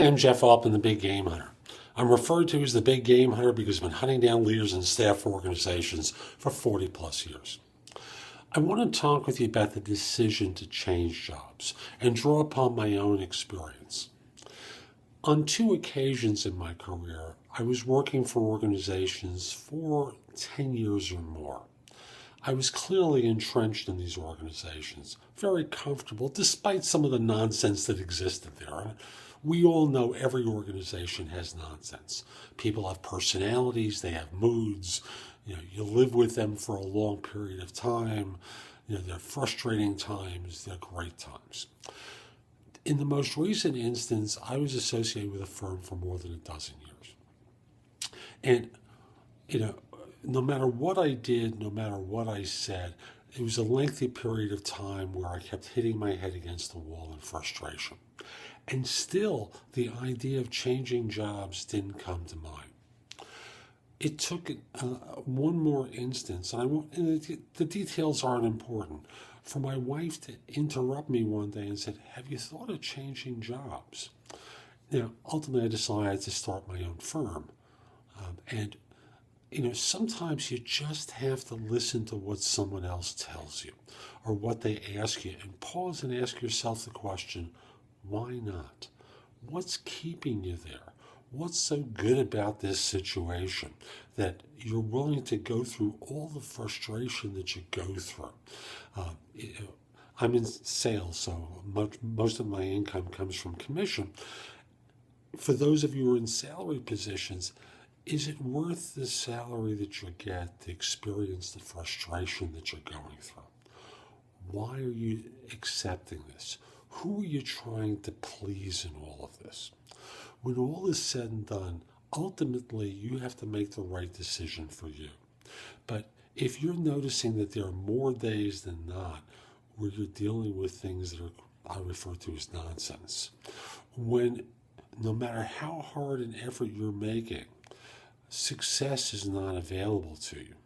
I'm Jeff Altman, the Big Game Hunter. I'm referred to as the Big Game Hunter because I've been hunting down leaders and staff for organizations for 40 plus years. I want to talk with you about the decision to change jobs and draw upon my own experience. On 2 occasions in my career, I was working for organizations for 10 years or more. I was clearly entrenched in these organizations, very comfortable, despite some of the nonsense that existed there. We all know every organization has nonsense. People have personalities, they have moods. You live with them for a long period of time. They're frustrating times, they're great times. In the most recent instance, I was associated with a firm for more than a dozen years. And, no matter what I did, no matter what I said, it was a lengthy period of time where I kept hitting my head against the wall in frustration. And still, the idea of changing jobs didn't come to mind. It took one more instance, and the details aren't important, for my wife to interrupt me one day and said, "Have you thought of changing jobs?" Ultimately, I decided to start my own firm. Sometimes you just have to listen to what someone else tells you or what they ask you and pause and ask yourself the question, why not? What's keeping you there? What's so good about this situation that you're willing to go through all the frustration that you go through? I'm in sales, so most of my income comes from commission. For those of you who are in salary positions, is it worth the salary that you get to experience the frustration that you're going through? Why are you accepting this? Who are you trying to please in all of this? When all is said and done, ultimately you have to make the right decision for you. But if you're noticing that there are more days than not where you're dealing with things that I refer to as nonsense, when no matter how hard an effort you're making, success is not available to you.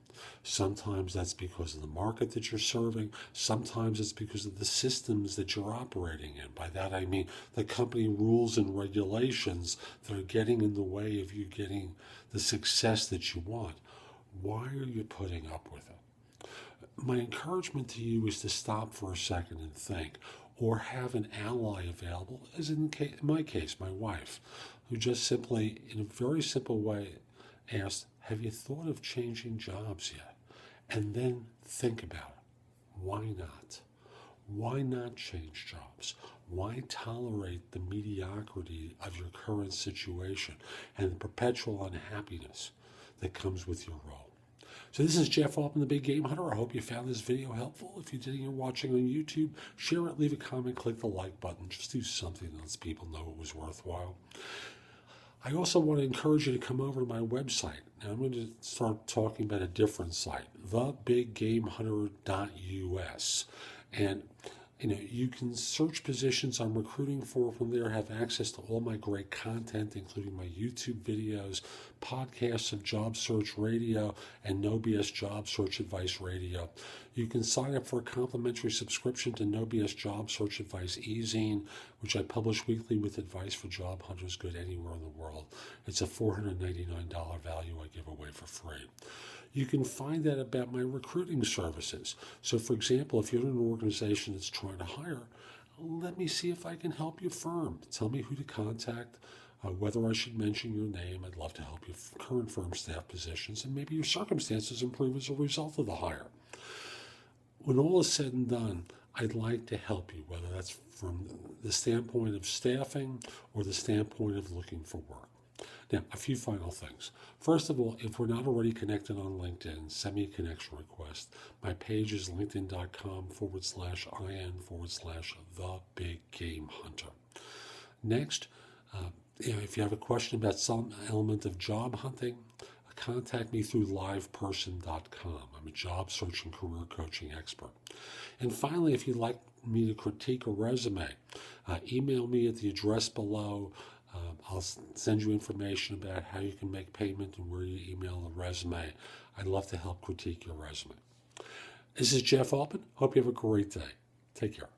Sometimes that's because of the market that you're serving. Sometimes it's because of the systems that you're operating in. By that I mean the company rules and regulations that are getting in the way of you getting the success that you want. Why are you putting up with it? My encouragement to you is to stop for a second and think, or have an ally available, as in my case, my wife, who just simply, in a very simple way, asked, "Have you thought of changing jobs yet?" And then think about it. Why not? Why not change jobs? Why tolerate the mediocrity of your current situation and the perpetual unhappiness that comes with your role? So this is Jeff Altman, the Big Game Hunter. I hope you found this video helpful. If you did and you're watching on YouTube, share it, leave a comment, click the like button. Just do something that lets people know it was worthwhile. I also want to encourage you to come over to my website. Now I'm going to start talking about a different site, thebiggamehunter.us. And you can search positions I'm recruiting for from there, have access to all my great content, including my YouTube videos, podcasts of Job Search Radio, and No BS Job Search Advice Radio. You can sign up for a complimentary subscription to No BS Job Search Advice e-zine, which I publish weekly with advice for job hunters good anywhere in the world. It's a $499 value I give away for free. You can find out about my recruiting services. So, for example, if you're in an organization that's trying to hire, let me see if I can help your firm. Tell me who to contact, whether I should mention your name. I'd love to help your current firm staff positions, and maybe your circumstances improve as a result of the hire. When all is said and done, I'd like to help you, whether that's from the standpoint of staffing or the standpoint of looking for work. Now, a few final things. First of all, if we're not already connected on LinkedIn, send me a connection request. My page is linkedin.com/in/thebiggamehunter. Next, if you have a question about some element of job hunting, contact me through liveperson.com. I'm a job search and career coaching expert. And finally, if you'd like me to critique a resume, email me at the address below. I'll send you information about how you can make payment and where you email the resume. I'd love to help critique your resume. This is Jeff Altman. Hope you have a great day. Take care.